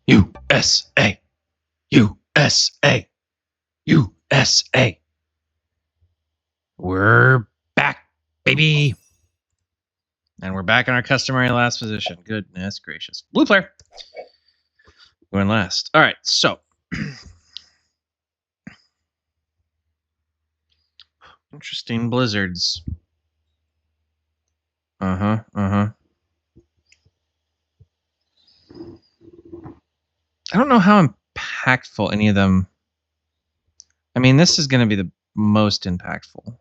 USA. USA. USA. We're back, baby. And we're back in our customary last position. Goodness gracious. Blue player. Going last. All right, so. Interesting blizzards. I don't know how impactful any of them. I mean, this is going to be the most impactful.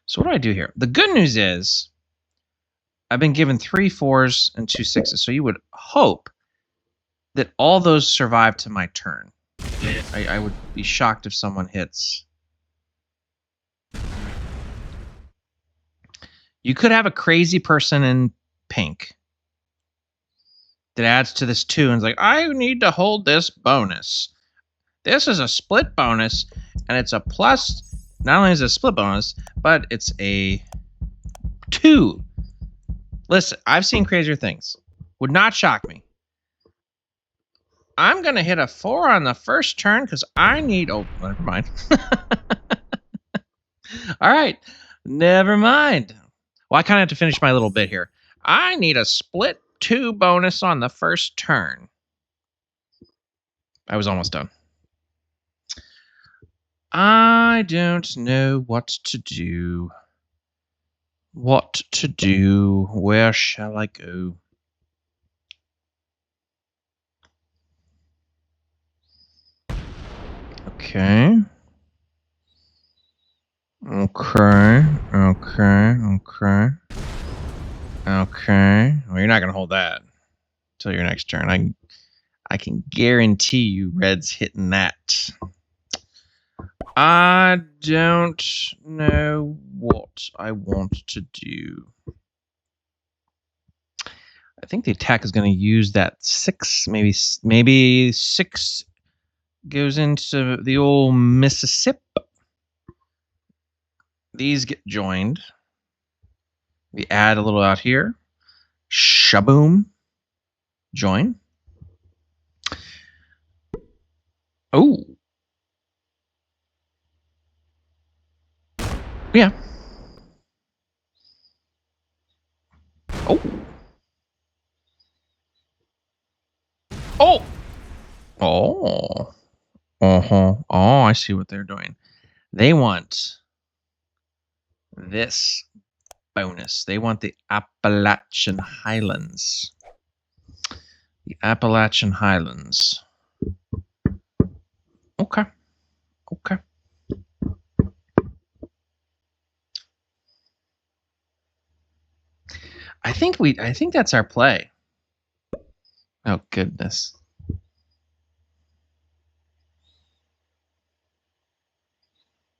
So what do I do here? The good news is I've been given 3 4s and 2 6s. So you would hope that all those survive to my turn. I would be shocked if someone hits. You could have a crazy person in pink that adds to this 2 and is like, I need to hold this bonus. This is a split bonus, and it's a plus. Not only is it a split bonus, but it's a 2. Listen, I've seen crazier things. Would not shock me. I'm going to hit a 4 on the first turn because I need... Oh, never mind. All right. Never mind. Well, I kind of have to finish my little bit here. I need a split 2 bonus on the first turn. I was almost done. I don't know what to do. What to do? Where shall I go? Okay. Okay. Well, you're not gonna hold that until your next turn. I can guarantee you Red's hitting that. I don't know what I want to do. I think the attack is going to use that 6, maybe 6 goes into the old Mississippi. These get joined. We add a little out here. Shaboom. Join. Oh. Yeah. Oh. Oh. Oh. Oh, I see what they're doing. They want this bonus. They want the Appalachian Highlands. The Appalachian Highlands. Okay. I think that's our play. Oh goodness.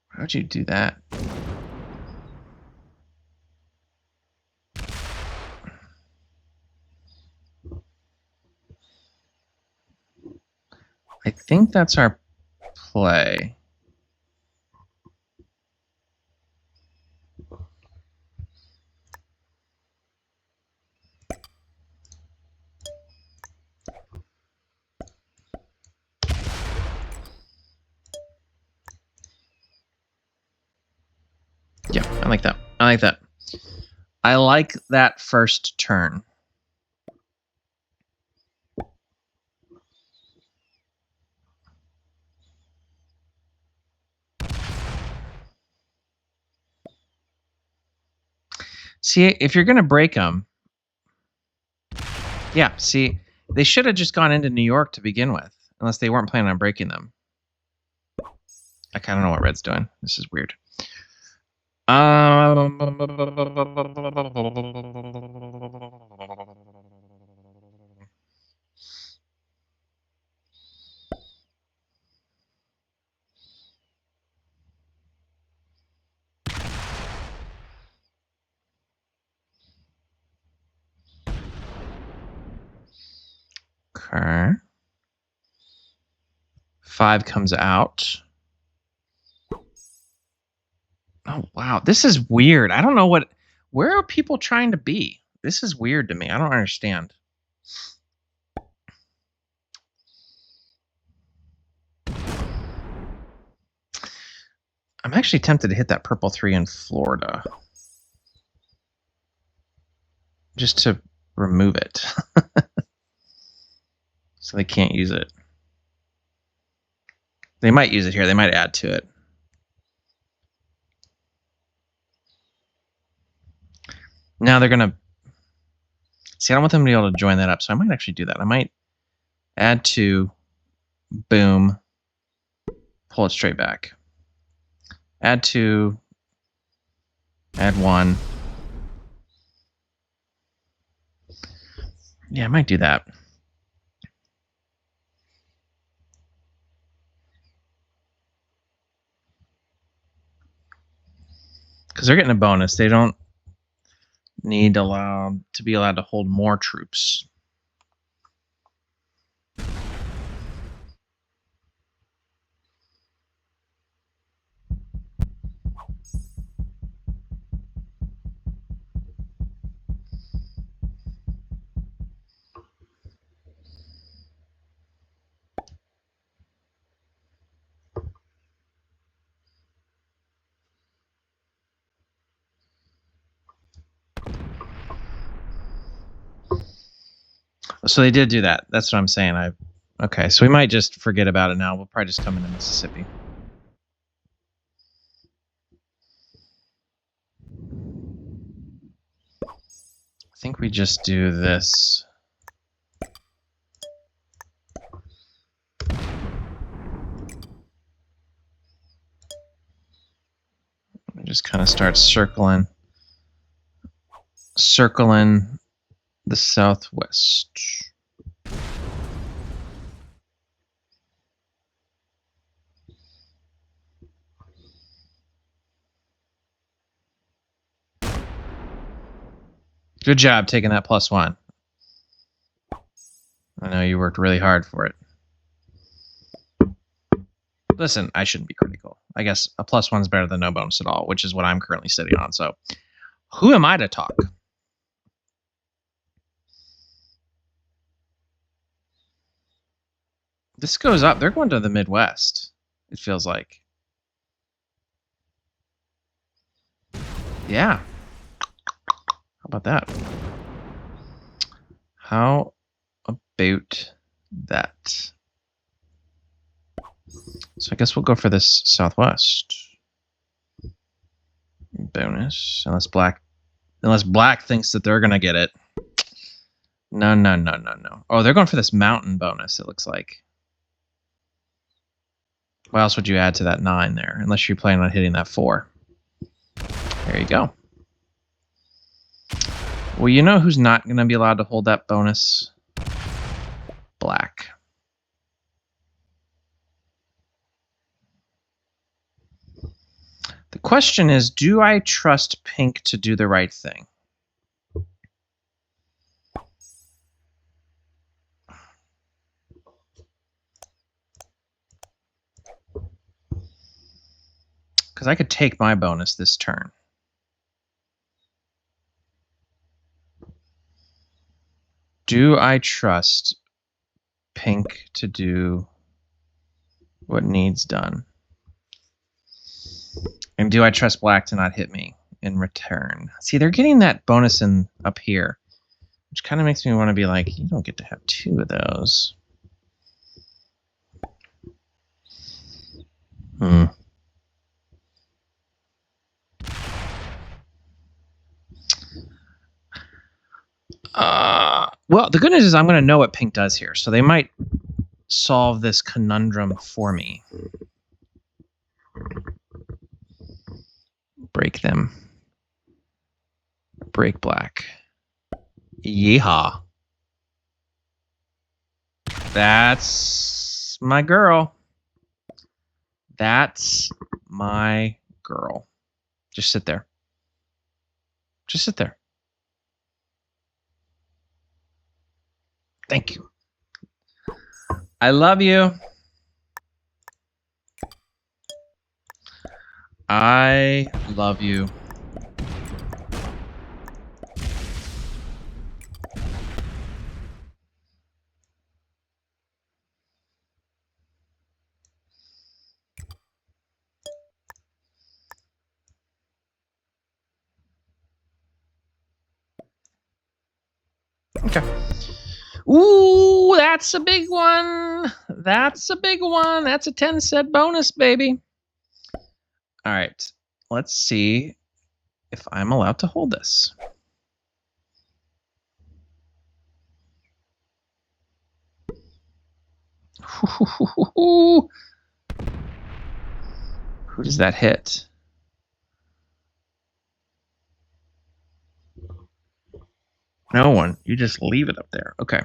How'd you do that? I think that's our play. Yeah, I like that. I like that first turn. See, if you're going to break them, yeah, see, they should have just gone into New York to begin with, unless they weren't planning on breaking them. I kind of know what Red's doing. This is weird. Okay. 5 comes out. Oh, wow. This is weird. I don't know where are people trying to be? This is weird to me. I don't understand. I'm actually tempted to hit that purple 3 in Florida. Just to remove it. So they can't use it. They might use it here. They might add to it. Now they're going to... See, I don't want them to be able to join that up, so I might actually do that. I might add 2, boom, pull it straight back. Add 2, add 1. Yeah, I might do that. Because they're getting a bonus. They don't need to be allowed to hold more troops. So they did do that. That's what I'm saying. Okay, so we might just forget about it now. We'll probably just come into Mississippi. I think we just do this. We just kind of start circling the southwest. Good job taking that +1. I know you worked really hard for it. Listen, I shouldn't be critical. I guess a +1 is better than no bonus at all, which is what I'm currently sitting on. So who am I to talk? This goes up. They're going to the Midwest, it feels like. Yeah. How about that? How about that? So I guess we'll go for this southwest. Bonus. Unless black thinks that they're going to get it. No. Oh, they're going for this mountain bonus, it looks like. What else would you add to that 9 there? Unless you're planning on hitting that 4. There you go. Well, you know who's not going to be allowed to hold that bonus? Black. The question is, do I trust pink to do the right thing? Because I could take my bonus this turn. Do I trust pink to do what needs done? And do I trust black to not hit me in return? See, they're getting that bonus up here, which kind of makes me want to be like, you don't get to have 2 of those. Well, the good news is I'm going to know what pink does here, so they might solve this conundrum for me. Break them. Break black. Yeehaw. That's my girl. That's my girl. Just sit there. Just sit there. Thank you. I love you. I love you. Okay. Ooh, that's a big one. That's a big one. That's a 10 set bonus, baby. All right. Let's see if I'm allowed to hold this. Who does that hit? No one. You just leave it up there. Okay.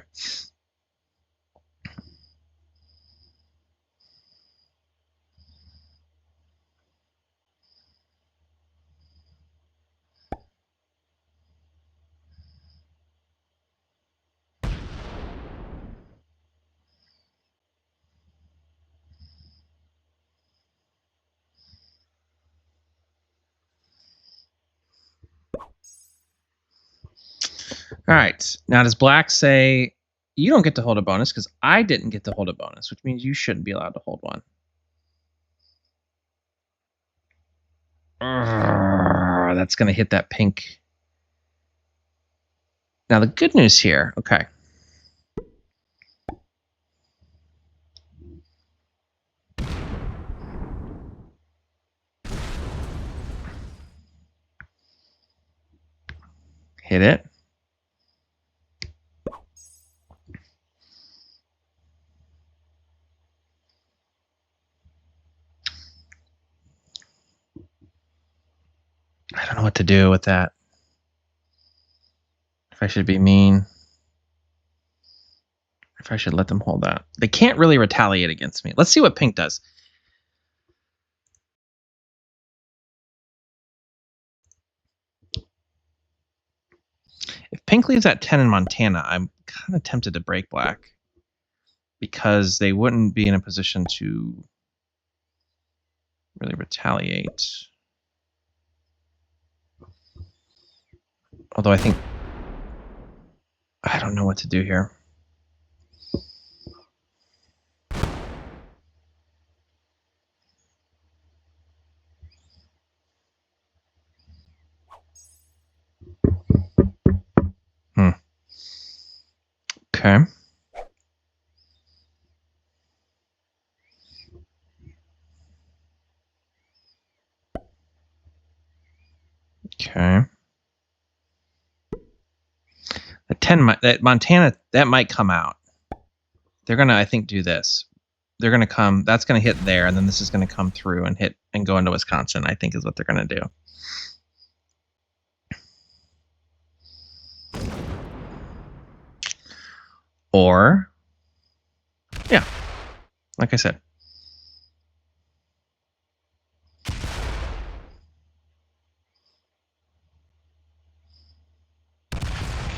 All right. Now, does black say you don't get to hold a bonus because I didn't get to hold a bonus, which means you shouldn't be allowed to hold one? That's going to hit that pink. Now, the good news here. Okay. Hit it. I don't know what to do with that. If I should be mean. If I should let them hold that. They can't really retaliate against me. Let's see what pink does. If pink leaves at 10 in Montana, I'm kind of tempted to break black because they wouldn't be in a position to really retaliate. Although I think I don't know what to do here. Okay. Okay. The 10 that Montana that might come out. They're gonna, I think, do this. They're gonna come. That's gonna hit there, and then this is gonna come through and hit and go into Wisconsin. I think is what they're gonna do. Or, yeah, like I said.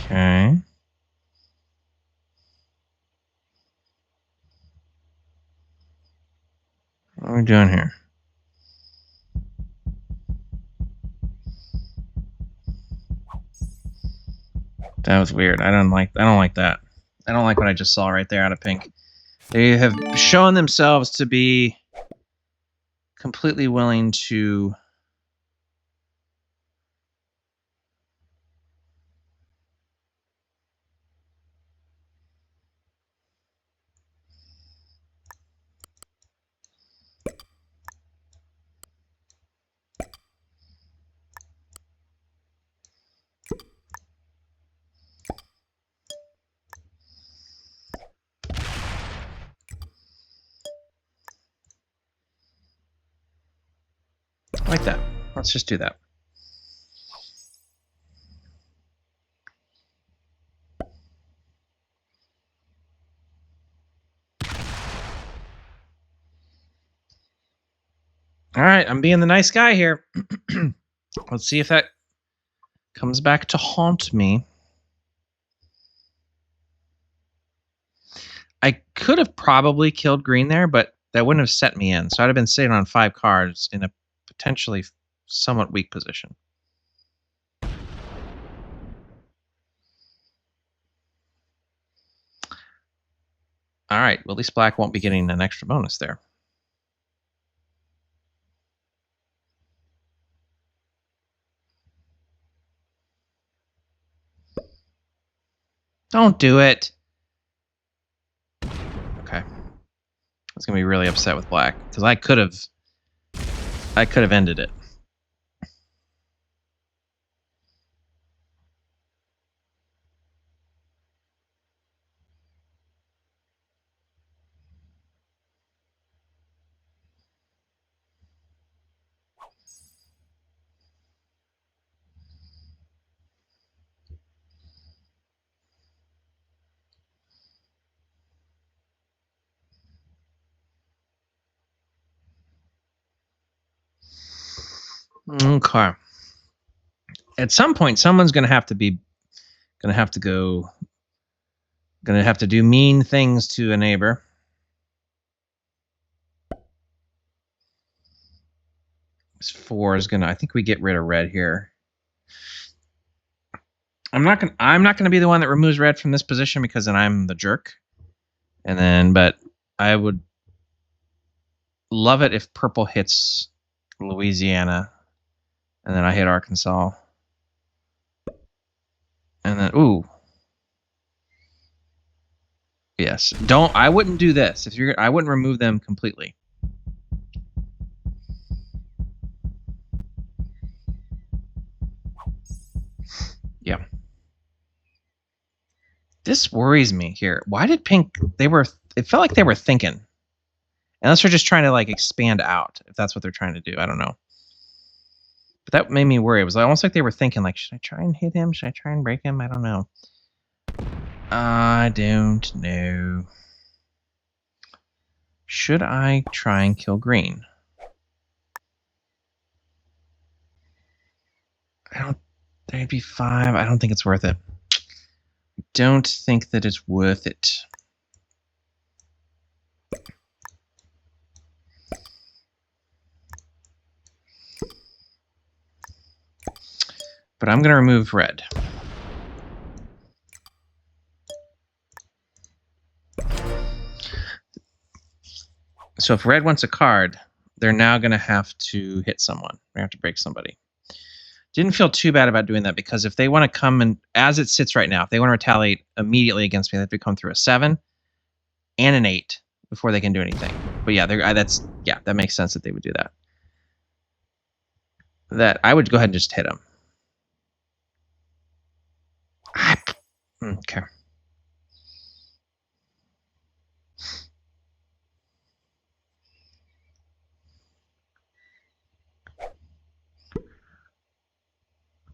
Okay. What are we doing here? That was weird. I don't like that. I don't like what I just saw right there out of pink. They have shown themselves to be completely willing to like that. Let's just do that. All right, I'm being the nice guy here. Let's see if that comes back to haunt me. I could have probably killed green there, but that wouldn't have set me in. So I'd have been sitting on 5 cards in a potentially somewhat weak position. All right, well, at least black won't be getting an extra bonus there. Don't do it. Okay. I was gonna be really upset with black because I could have ended it. Okay. At some point, someone's gonna have to do mean things to a neighbor. This 4 is gonna. I think we get rid of red here. I'm not gonna be the one that removes red from this position because then I'm the jerk. And then, but I would love it if purple hits Louisiana, and then I hit Arkansas, and then ooh, yes. I wouldn't do this I wouldn't remove them completely. Yeah. This worries me here. Why did pink? It felt like they were thinking. Unless they're just trying to like expand out, if that's what they're trying to do. I don't know. But that made me worry. It was almost like they were thinking, like, should I try and hit him? Should I try and break him? I don't know. I don't know. Should I try and kill green? There'd be 5. I don't think it's worth it. Don't think that it's worth it. But I'm going to remove red. So if red wants a card, they're now going to have to hit someone. They have to break somebody. Didn't feel too bad about doing that because if they want to come and, as it sits right now, if they want to retaliate immediately against me, they have to come through a 7 and an 8 before they can do anything. But yeah, that makes sense that they would do that. That I would go ahead and just hit them. Okay.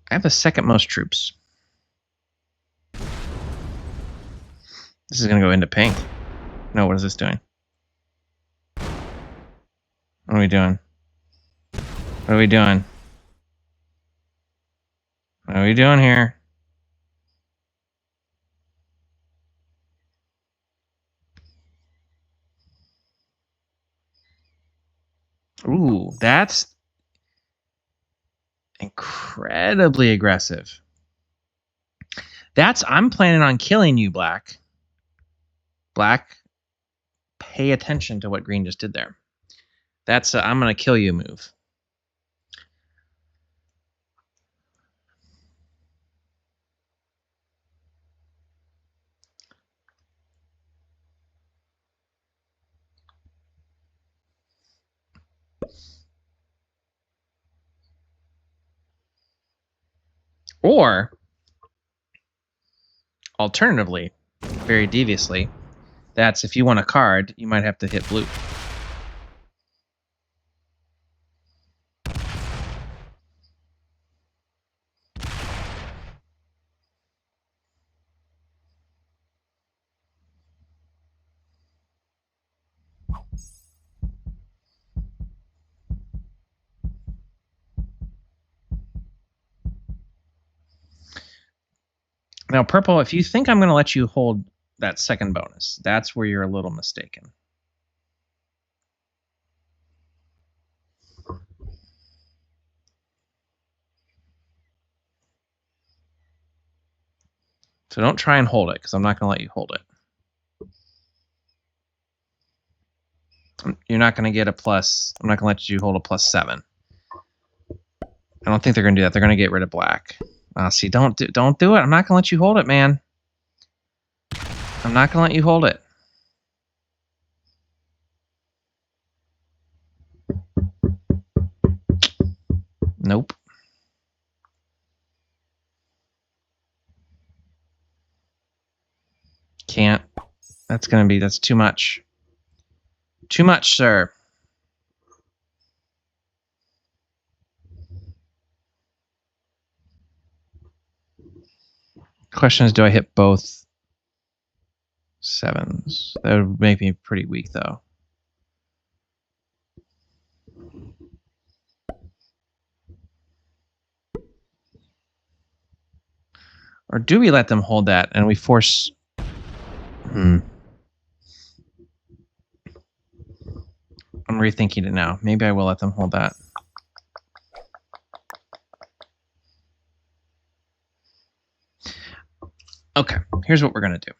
I have the second most troops. This is going to go into pink. No, what is this doing? What are we doing? What are we doing? What are we doing here? Ooh, that's incredibly aggressive. I'm planning on killing you, black. Black, pay attention to what green just did there. That's I'm going to kill you move. Or, alternatively, very deviously, that's if you want a card, you might have to hit blue. Now, purple, if you think I'm going to let you hold that second bonus, that's where you're a little mistaken. So don't try and hold it, because I'm not going to let you hold it. You're not going to get a plus. I'm not going to let you hold a +7. I don't think they're going to do that. They're going to get rid of black. See, don't do it. I'm not going to let you hold it, man. I'm not going to let you hold it. Nope. Can't. That's too much. Too much, sir. Question is, do I hit both 7s? That would make me pretty weak, though. Or do we let them hold that and we force... I'm rethinking it now. Maybe I will let them hold that. Okay, here's what we're going to do.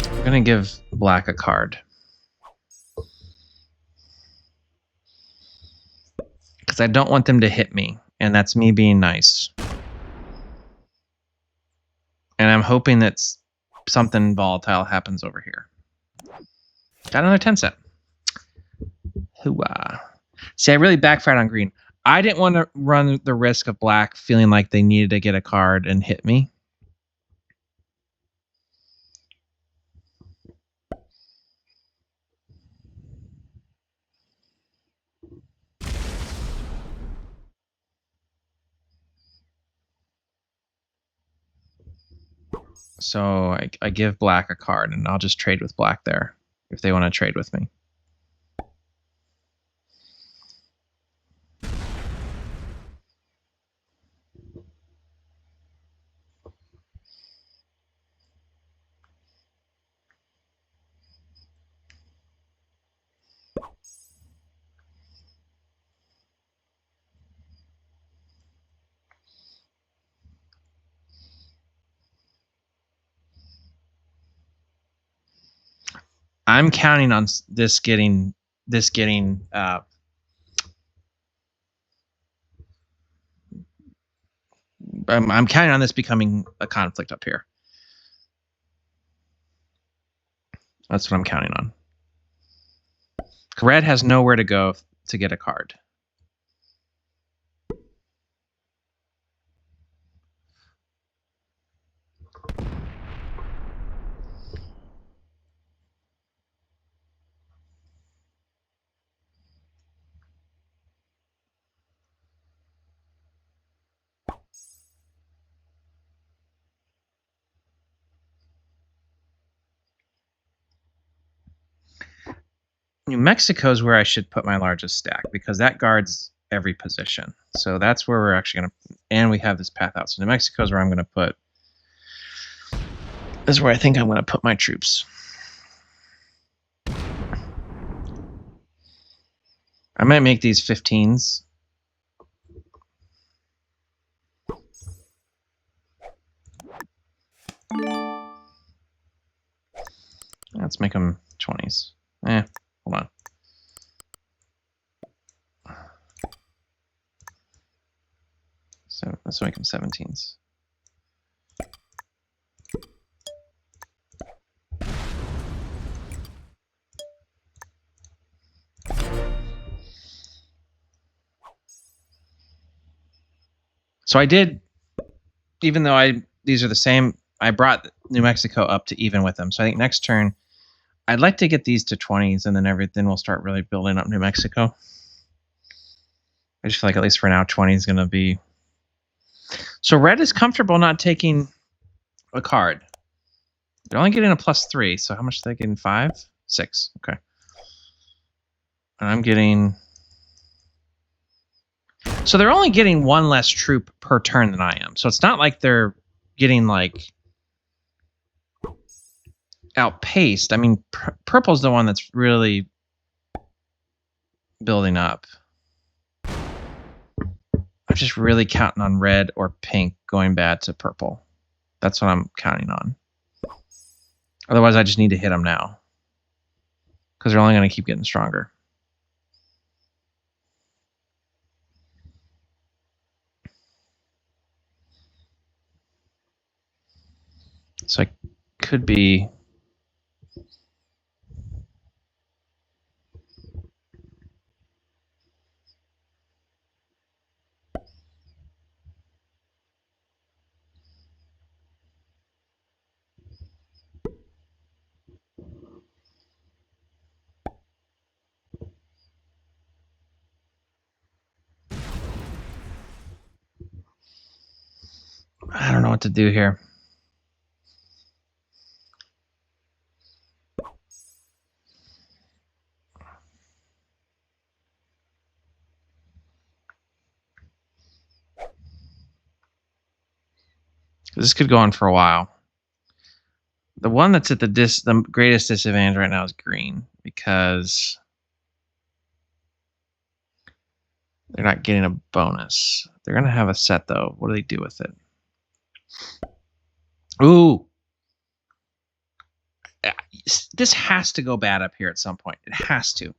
I'm going to give black a card. Because I don't want them to hit me, and that's me being nice. And I'm hoping that something volatile happens over here. Got another 10 set. Hooah. See, I really backfired on green. I didn't want to run the risk of black feeling like they needed to get a card and hit me. So I give black a card, and I'll just trade with black there if they want to trade with me. I'm counting on this getting I'm counting on this becoming a conflict up here. That's what I'm counting on. Red has nowhere to go to get a card. New Mexico is where I should put my largest stack because that guards every position. So that's where we're actually going to... And we have this path out. So New Mexico is where I'm going to put... This is where I think I'm going to put my troops. I might make these 15s. Let's make them 20s. Hold on. So let's make them 17s. So I did, even though these are the same, I brought New Mexico up to even with them. So I think next turn, I'd like to get these to 20s, and then we'll start really building up New Mexico. I just feel like at least for now, 20 is going to be... So red is comfortable not taking a card. They're only getting a +3, so how much are they getting? 5? 6, okay. And I'm getting... So they're only getting one less troop per turn than I am. So it's not like they're getting, like, outpaced. I mean, purple's the one that's really building up. I'm just really counting on red or pink going bad to purple. That's what I'm counting on. Otherwise, I just need to hit them now. Because they're only going to keep getting stronger. So I could be... I don't know what to do here. This could go on for a while. The one that's at the greatest disadvantage right now is green, because they're not getting a bonus. They're going to have a set, though. What do they do with it? Ooh. This has to go bad up here at some point. It has to.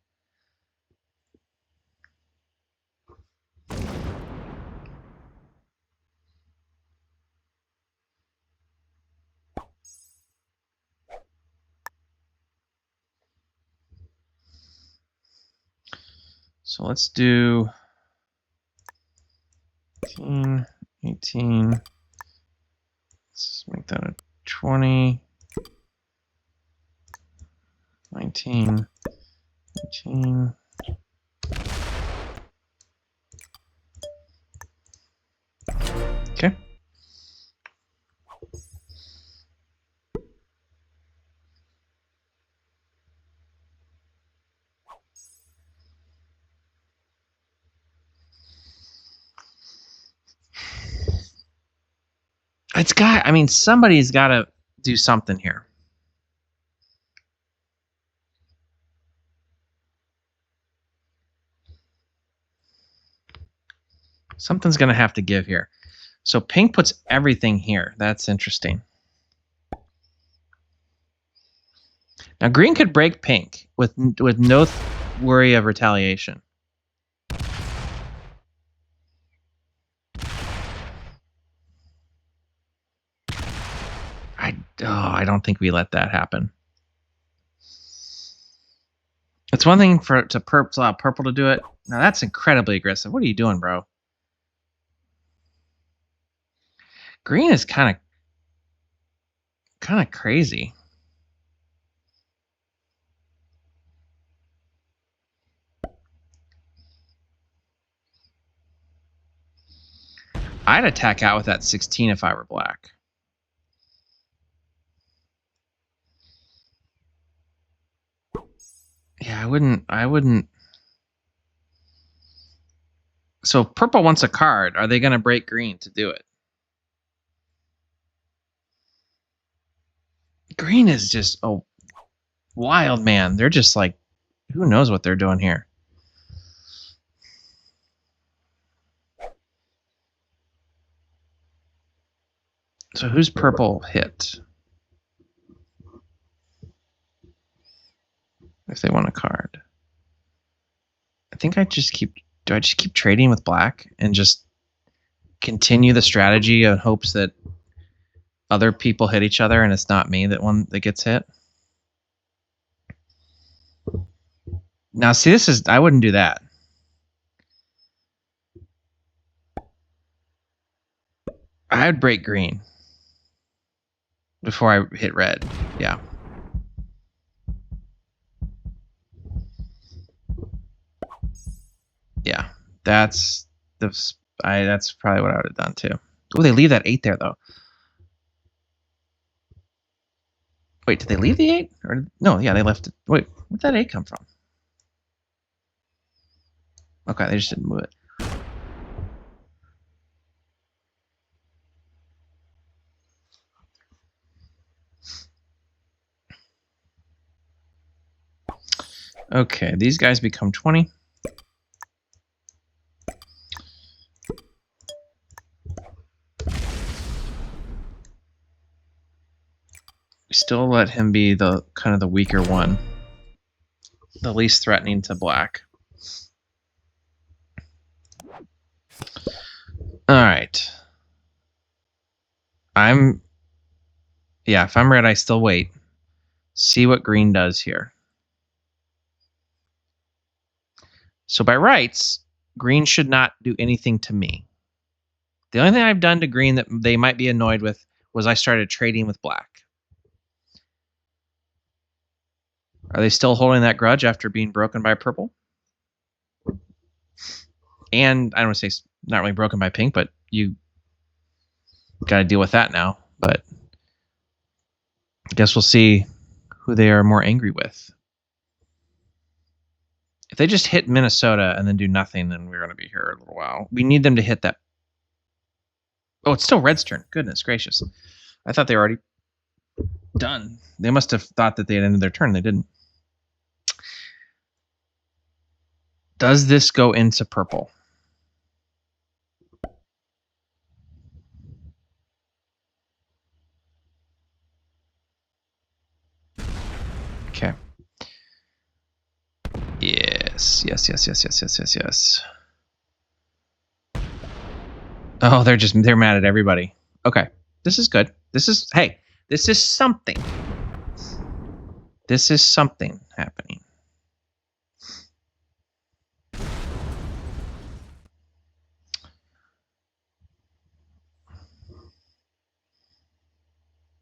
So let's do 18, 18. Let's make that a 20, 19, 18. Okay. I mean, somebody's got to do something here. Something's going to have to give here. So pink puts everything here. That's interesting. Now green could break pink with no worry of retaliation. I don't think we let that happen. It's one thing to allow purple to do it. Now that's incredibly aggressive. What are you doing, bro? Green is kind of crazy. I'd attack out with that 16 if I were black. Yeah, I wouldn't. So purple wants a card. Are they going to break green to do it? Green is just a wild man. They're just like, who knows what they're doing here? So who's purple hit? If they want a card. I think do I just keep trading with black and just continue the strategy in hopes that other people hit each other and it's not me that gets hit? Now see, I wouldn't do that. I'd break green before I hit red. Yeah. Yeah, that's probably what I would have done too. Oh, they leave that 8 there though. Wait, did they leave the 8? Or no? Yeah, they left it. Wait, where'd that 8 come from? Okay, they just didn't move it. Okay, these guys become 20. We still let him be the kind of the weaker one. The least threatening to black. Alright. If I'm red, I still wait. See what green does here. So by rights, green should not do anything to me. The only thing I've done to green that they might be annoyed with was I started trading with black. Are they still holding that grudge after being broken by purple? And I don't want to say not really broken by pink, but you got to deal with that now. But I guess we'll see who they are more angry with. If they just hit Minnesota and then do nothing, then we're going to be here a little while. We need them to hit that. Oh, it's still Red's turn. Goodness gracious. I thought they were already done. They must have thought that they had ended their turn. They didn't. Does this go into purple? Okay. Yes. Oh, they're mad at everybody. Okay. This is good. This is something. This is something happening.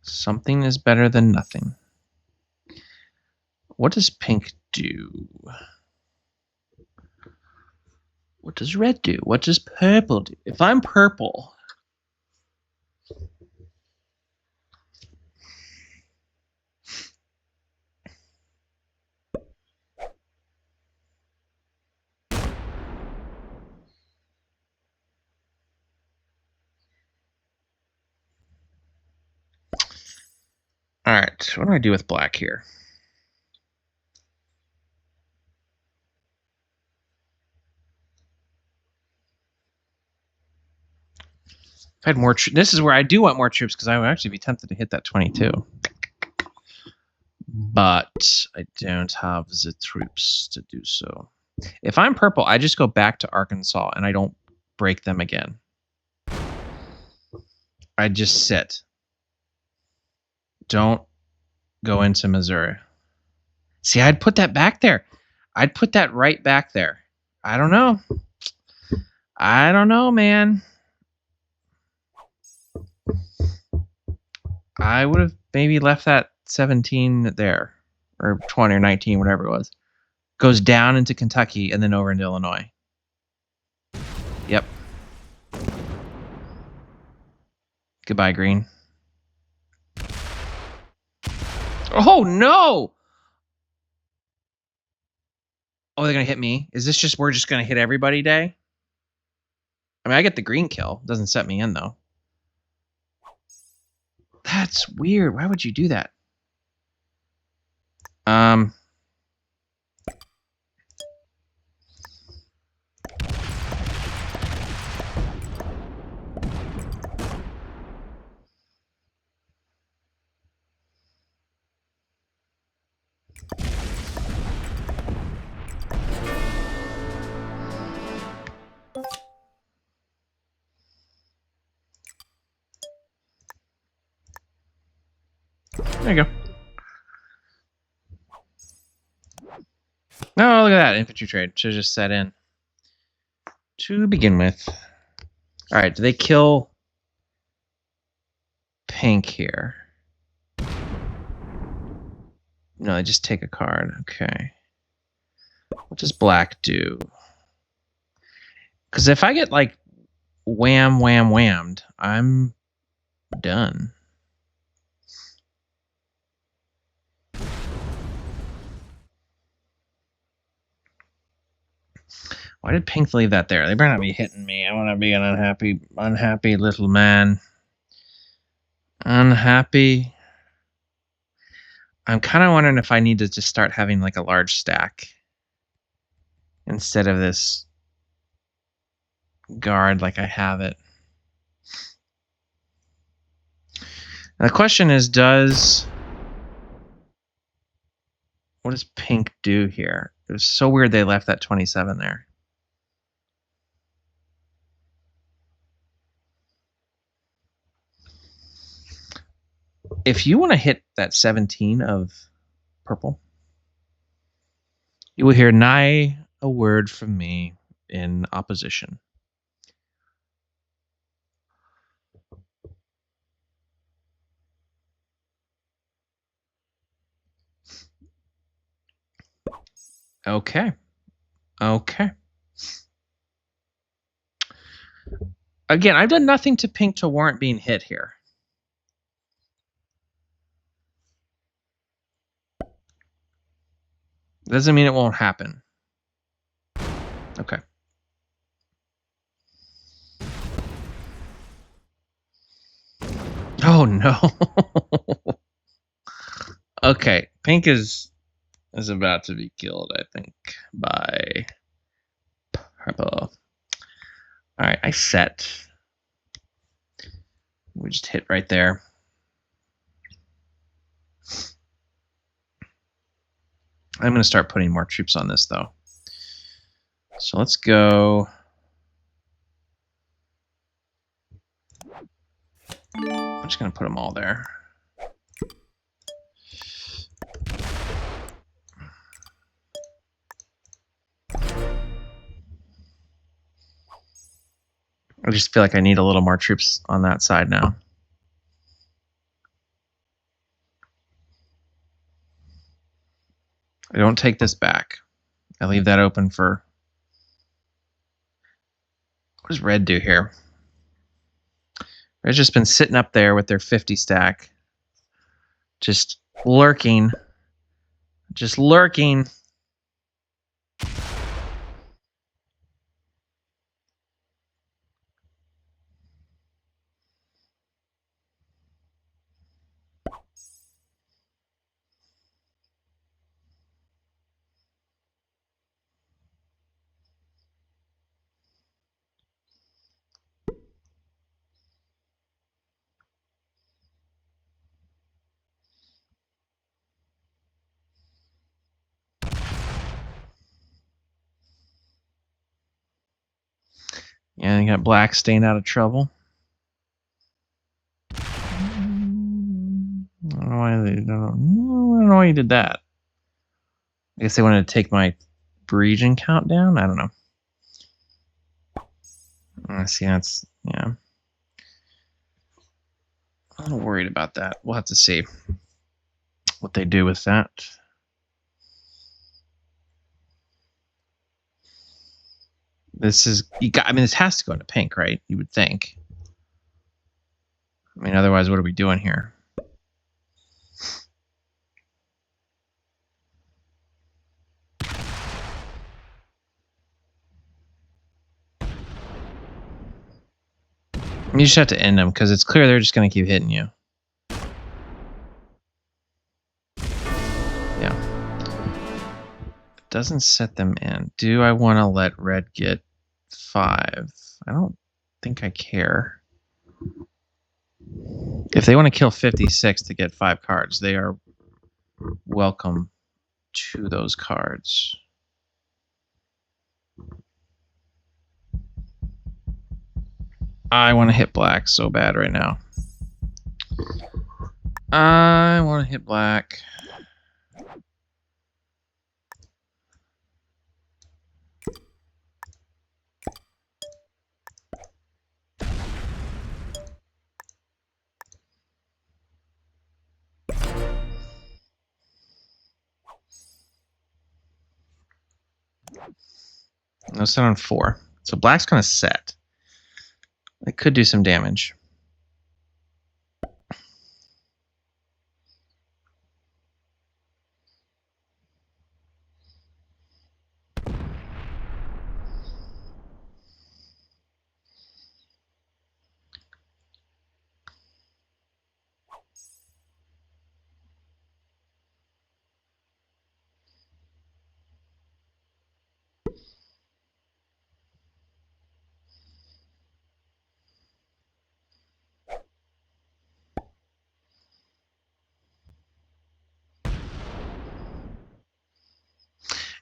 Something is better than nothing. What does pink do? What does red do? What does purple do? If I'm purple... All right, what do I do with black here? If I had more this is where I do want more troops because I would actually be tempted to hit that 22. But I don't have the troops to do so. If I'm purple, I just go back to Arkansas and I don't break them again. I just sit. Don't go into Missouri. See, I'd put that back there. I'd put that right back there. I don't know. I don't know, man. I would have maybe left that 17 there, or 20 or 19, whatever it was. Goes down into Kentucky and then over into Illinois. Yep. Goodbye, green. Oh, no! Oh, they're going to hit me? Is this just, we're just going to hit everybody day? I mean, I get the green kill. Doesn't set me in, though. That's weird. Why would you do that? There you go. No, look at that. Infantry trade. Should have just set in. To begin with. Alright, do they kill pink here? No, I just take a card. Okay. What does black do? Because if I get, like, whammed, I'm done. Why did pink leave that there? They better not be hitting me. I want to be an unhappy little man. Unhappy. I'm kind of wondering if I need to just start having like a large stack instead of this guard like I have it. Now the question is, does What does pink do here? It was so weird they left that 27 there. If you want to hit that 17 of purple, you will hear nigh a word from me in opposition. Okay. Okay. Again, I've done nothing to pink to warrant being hit here. Doesn't mean it won't happen. Okay. Oh no. Okay, pink is about to be killed, I think, by purple. All right, I set. We just hit right there. I'm going to start putting more troops on this, though. So let's go. I'm just going to put them all there. I just feel like I need a little more troops on that side now. I don't take this back. I leave that open for... What does red do here? Red's just been sitting up there with their 50 stack. Just lurking. Just lurking. Yeah, you got black staying out of trouble. I don't know why you did that. I guess they wanted to take my region count down? I don't know. See, that's, yeah. I'm a little worried about that. We'll have to see what they do with that. This is, this has to go into pink, right? You would think. I mean, otherwise, what are we doing here? You just have to end them because it's clear they're just going to keep hitting you. Yeah. It doesn't set them in. Do I want to let red get 5? I don't think I care. If they want to kill 56 to get 5 cards, they are welcome to those cards. I want to hit black so bad right now. I want to hit black. No, set on 4. So black's going to set. It could do some damage.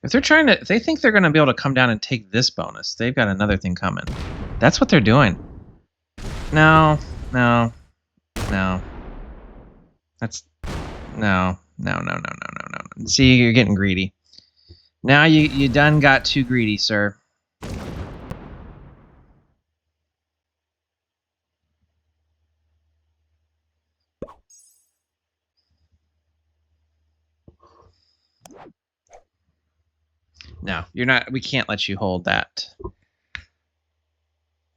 If they think they're gonna be able to come down and take this bonus, they've got another thing coming. That's what they're doing. No. That's no. See, you're getting greedy. Now you done got too greedy, sir. No, you're not. We can't let you hold that.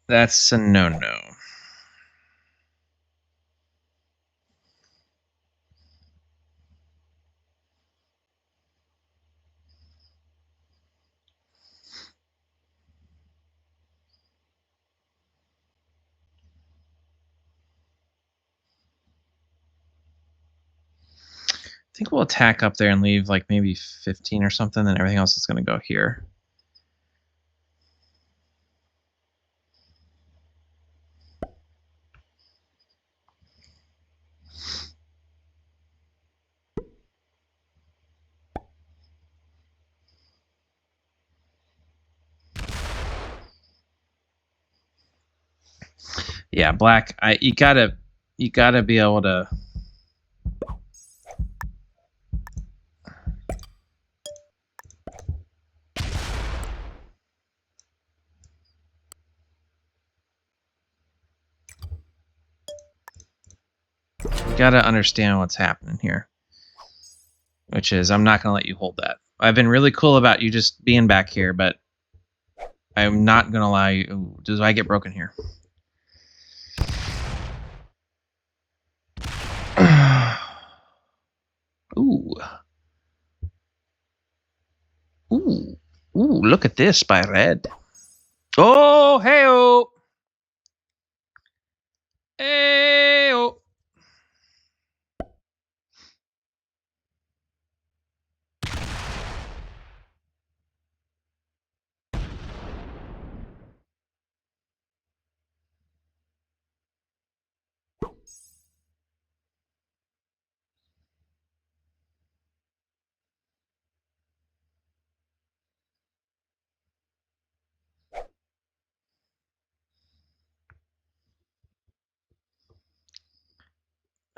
That's a no-no. I think we'll attack up there and leave like maybe 15 or something, and everything else is going to go here. Yeah, black. You gotta be able to. You gotta understand what's happening here. Which is, I'm not gonna let you hold that. I've been really cool about you just being back here, but I'm not gonna allow you. Ooh, does I get broken here? Ooh. Ooh. Ooh, look at this by red. Oh, hey-oh. Hey-oh.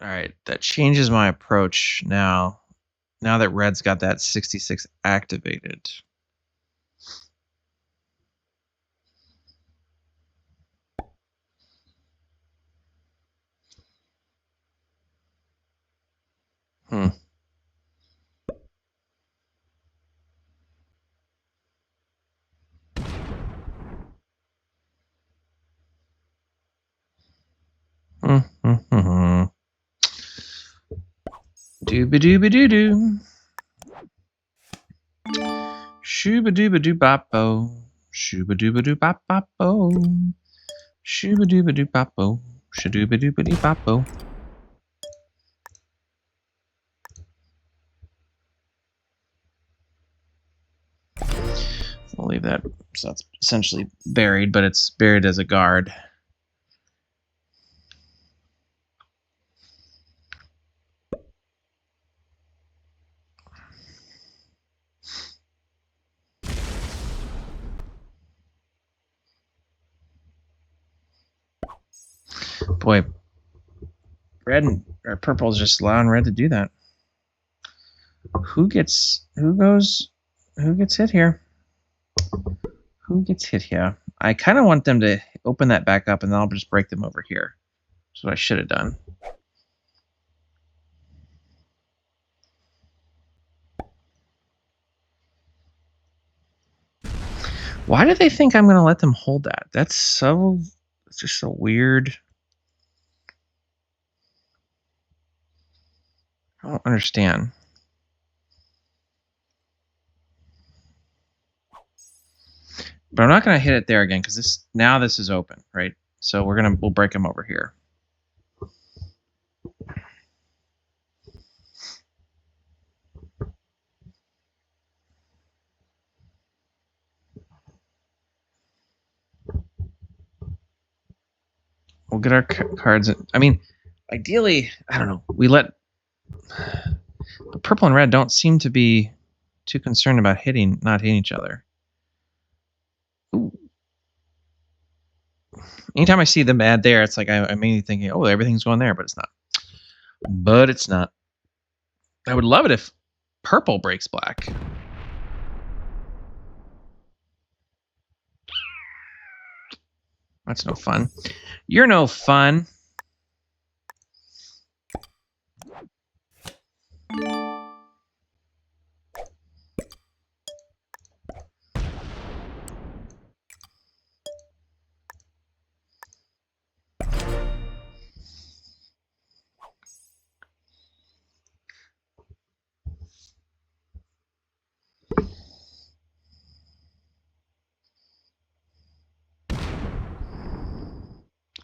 All right, that changes my approach now. Now that red's got that 66 activated. Hmm. Dooba-dooba-doo-doo. Shooba-dooba-doo-bop-bo. Shooba-dooba-doo-bop-bop-bo. Shooba-dooba-doo-bop-bo. Shadooba-dooba-doo-bop-bo. We'll leave that. So that's essentially buried, but it's buried as a guard. Boy, red or purple is just allowing red to do that. Who gets hit here? Who gets hit here? I kind of want them to open that back up, and then I'll just break them over here. That's what I should have done. Why do they think I'm going to let them hold that? It's just so weird. I don't understand. But I'm not going to hit it there again because this is open, right? So we'll break them over here. We'll get our cards. I mean, ideally, I don't know. We let purple and red don't seem to be too concerned about not hitting each other. Ooh. Anytime I see them add there, it's like I'm mainly thinking, oh, everything's going there, but it's not. But it's not. I would love it if purple breaks black. That's no fun. You're no fun.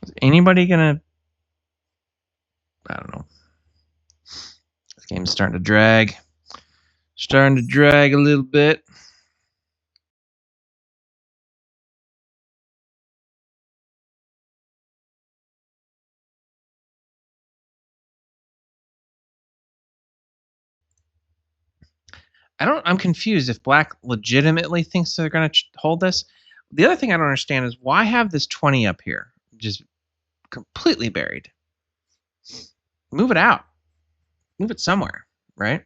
Is anybody gonna... I don't know. This game's starting to drag. Starting to drag a little bit. I'm confused if black legitimately thinks they're going to hold this. The other thing I don't understand is why have this 20 up here? Just completely buried. Move it out. Move it somewhere, right?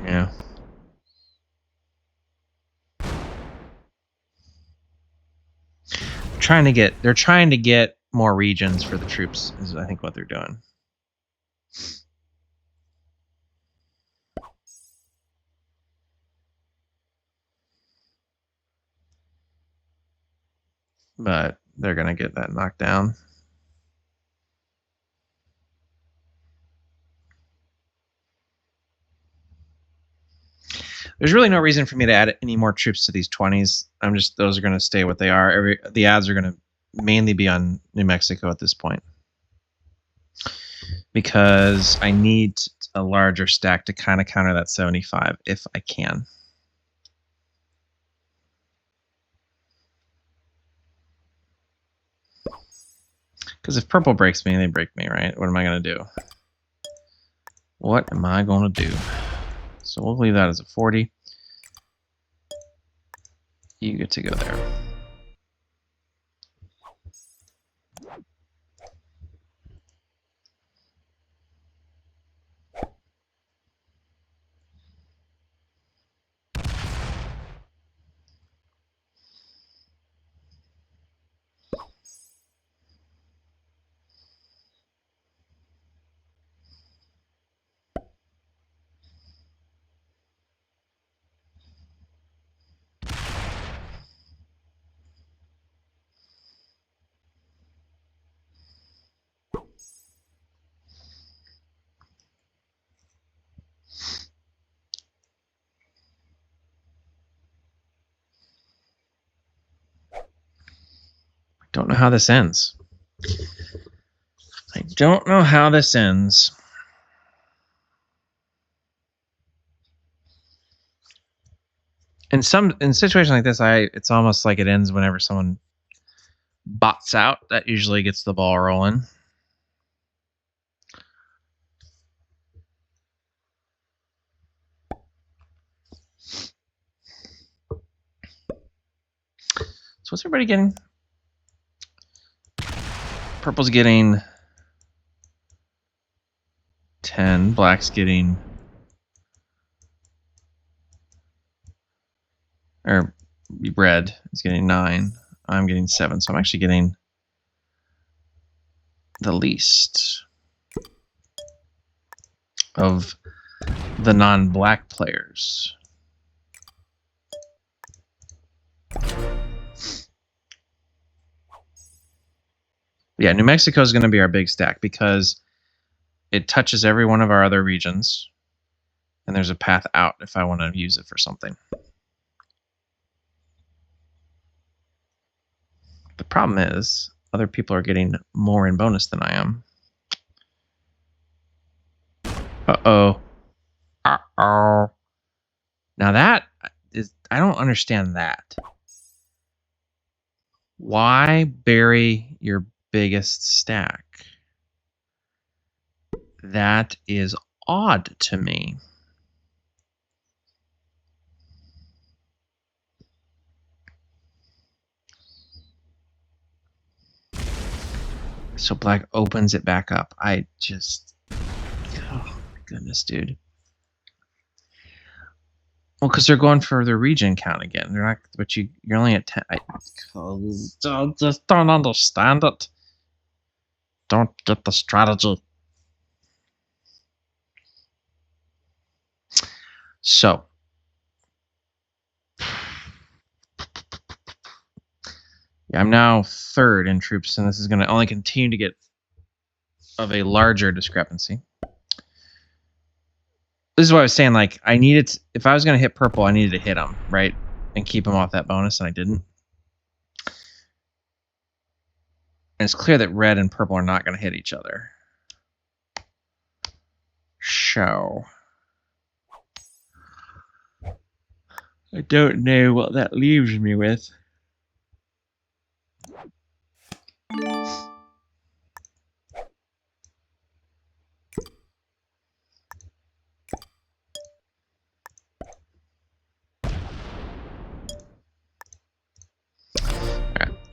Yeah. They're trying to get more regions for the troops, is I think what they're doing. But they're going to get that knocked down. There's really no reason for me to add any more troops to these 20s. Those are going to stay what they are. The ads are going to mainly be on New Mexico at this point, because I need a larger stack to kind of counter that 75 if I can. Because if purple breaks me, they break me, right? What am I going to do? What am I going to do? So we'll leave that as a 40. You get to go there. Don't know how this ends. I don't know how this ends. In situations like this, it's almost like it ends whenever someone bots out. That usually gets the ball rolling. So what's everybody getting? Purple's getting 10. Black's getting... Or red is getting 9. I'm getting 7. So I'm actually getting the least of the non-black players. Yeah, New Mexico is going to be our big stack because it touches every one of our other regions, and there's a path out if I want to use it for something. The problem is other people are getting more in bonus than I am. Uh-oh. Uh-oh. Now that is... I don't understand that. Why bury your biggest stack. That is odd to me. So black opens it back up. I just... Oh my goodness, dude. Well, because they're going for their region count again. They're not, but you're only at 10. I just don't understand it. Don't get the strategy. So, yeah, I'm now third in troops, and this is going to only continue to get of a larger discrepancy. This is what I was saying. Like, I needed to, if I was going to hit purple, I needed to hit him, right? And keep him off that bonus, and I didn't. And it's clear that red and purple are not going to hit each other. So, I don't know what that leaves me with.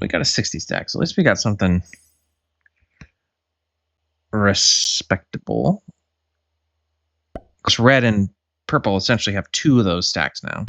We got a 60 stack, so at least we got something respectable. Because red and purple essentially have 2 of those stacks now.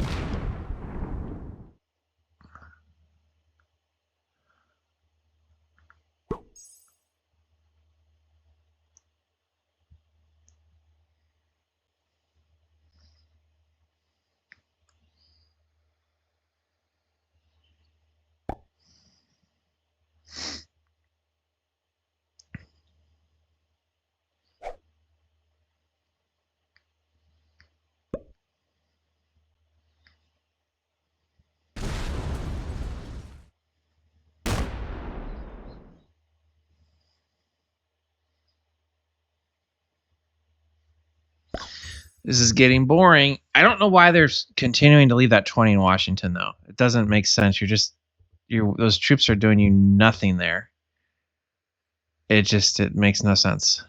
This is getting boring. I don't know why they're continuing to leave that 20 in Washington, though. It doesn't make sense. Those troops are doing you nothing there. It makes no sense.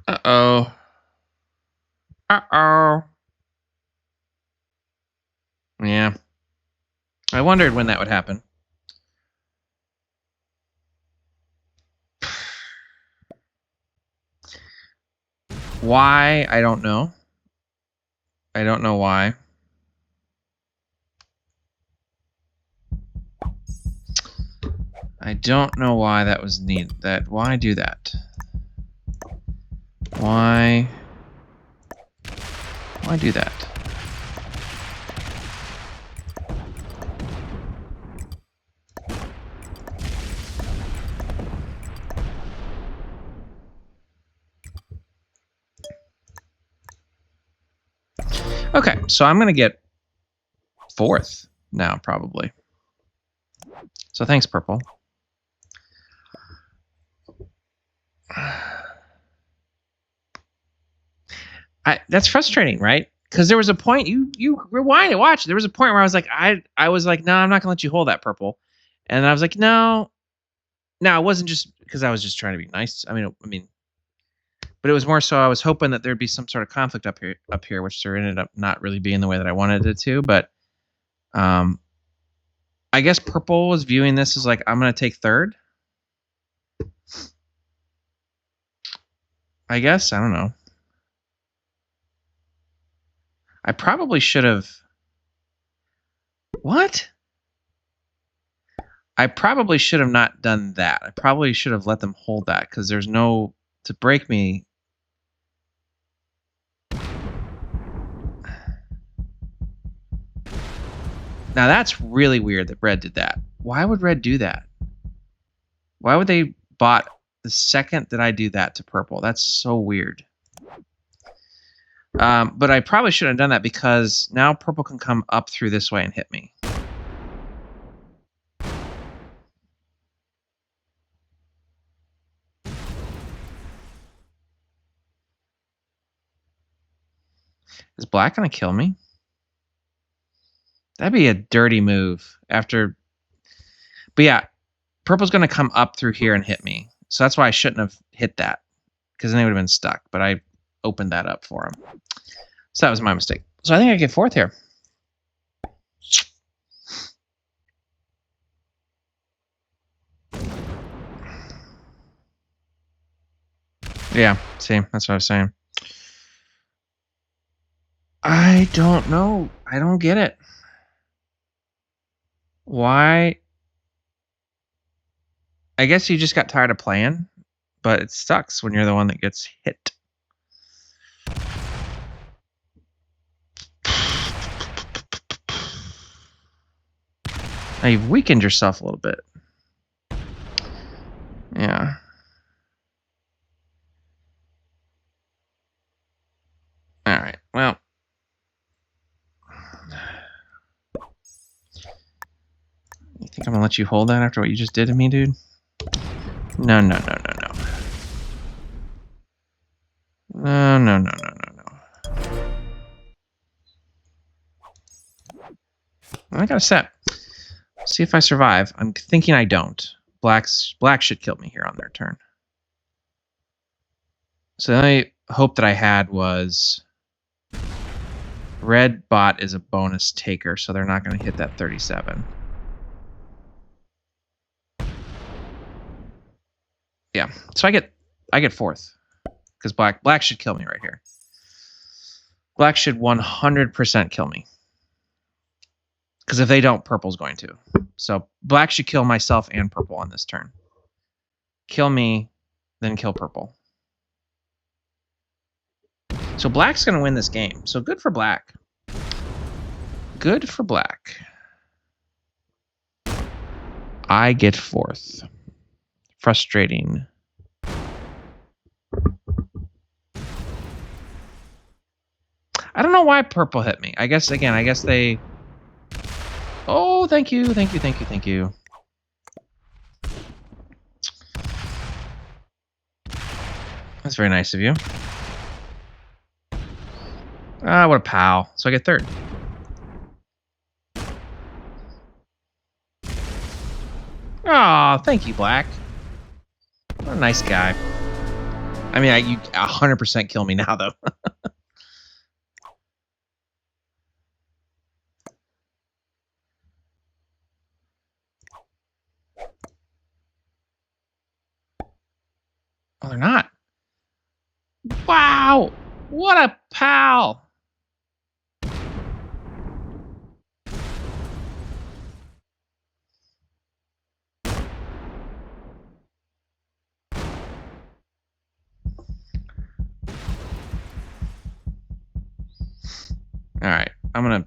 Uh-oh. Uh-oh. Yeah. I wondered when that would happen. Why? I don't know. I don't know why. I don't know why that was needed. Why do that? Why do that? Okay, so I'm going to get 4th now, probably. So thanks, purple. That's frustrating, right? Because there was a point, you rewind and watch. There was a point where I was like, I was like, no, I'm not going to let you hold that purple. And I was like, no. No, it wasn't just because I was just trying to be nice. I mean, but it was more so I was hoping that there'd be some sort of conflict up here, which there ended up not really being the way that I wanted it to. But I guess purple was viewing this as like, I'm going to take 3rd. I guess. I don't know. I probably should have... What? I probably should have not done that. I probably should have let them hold that because there's no... To break me... Now that's really weird that red did that. Why would red do that? Why would they bot the second that I do that to purple? That's so weird. But I probably shouldn't have done that because now purple can come up through this way and hit me. Is black going to kill me? That'd be a dirty move after. But yeah, purple's going to come up through here and hit me. So that's why I shouldn't have hit that, because then they would have been stuck. But I opened that up for him. So that was my mistake. So I think I get fourth here. Yeah, see, that's what I was saying. I don't know. I don't get it. Why? I guess you just got tired of playing, but it sucks when you're the one that gets hit. Now you've weakened yourself a little bit. Yeah. All right. Well. You think I'm gonna let you hold that after what you just did to me, dude? No, no, no, no, no. No, no, no, no, no, no. I got a set. See if I survive. I'm thinking I don't. Black should kill me here on their turn. So the only hope that I had was red bot is a bonus taker, so they're not going to hit that 37. Yeah, so I get fourth because black should kill me right here. Black should 100% kill me. Because if they don't, purple's going to. So black should kill myself and purple on this turn. Kill me, then kill purple. So black's going to win this game. So good for black. Good for black. I get fourth. Frustrating. I don't know why purple hit me. I guess they... Oh, thank you, thank you, thank you, thank you. That's very nice of you. Ah, what a pal. So I get third. Oh, thank you, Black. What a nice guy. I mean, you 100% kill me now, though. Oh, they're not. Wow! What a pal! All right, I'm gonna...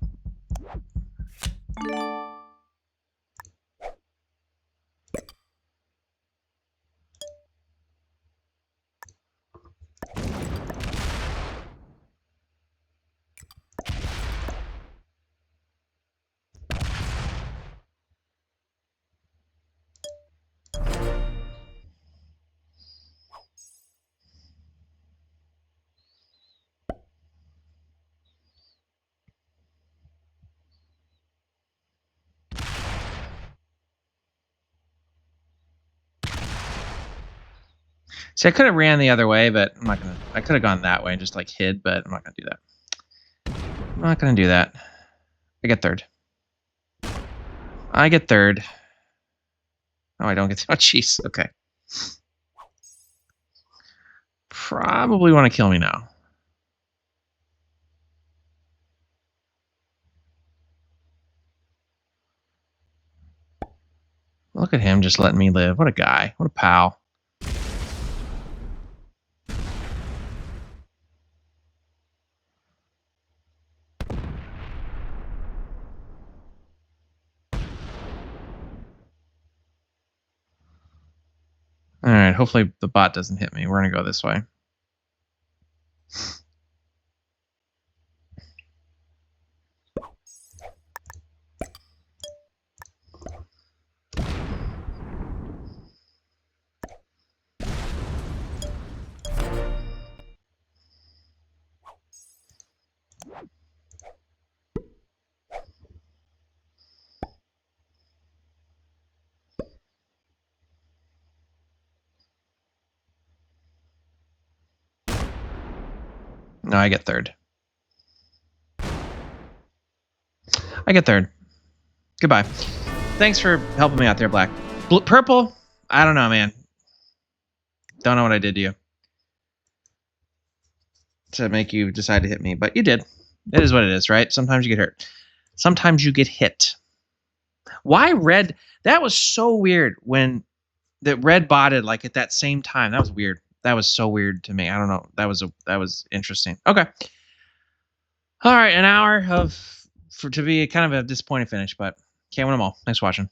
See, I could have ran the other way, but I'm not gonna... I could have gone that way and just, like, hid, but I'm not gonna do that. I'm not gonna do that. I get third. I get third. Oh, I don't get... Oh, jeez. Okay. Probably want to kill me now. Look at him just letting me live. What a guy. What a pal. All right, hopefully the bot doesn't hit me. We're going to go this way. No, I get third. I get third. Goodbye. Thanks for helping me out there, Black. Purple? I don't know, man. Don't know what I did to you to make you decide to hit me, but you did. It is what it is, right? Sometimes you get hurt. Sometimes you get hit. Why red? That was so weird when that red botted like at that same time. That was weird. That was so weird to me. I don't know. That was interesting. Okay. All right, an hour to be kind of a disappointing finish, but can't win them all. Thanks for watching.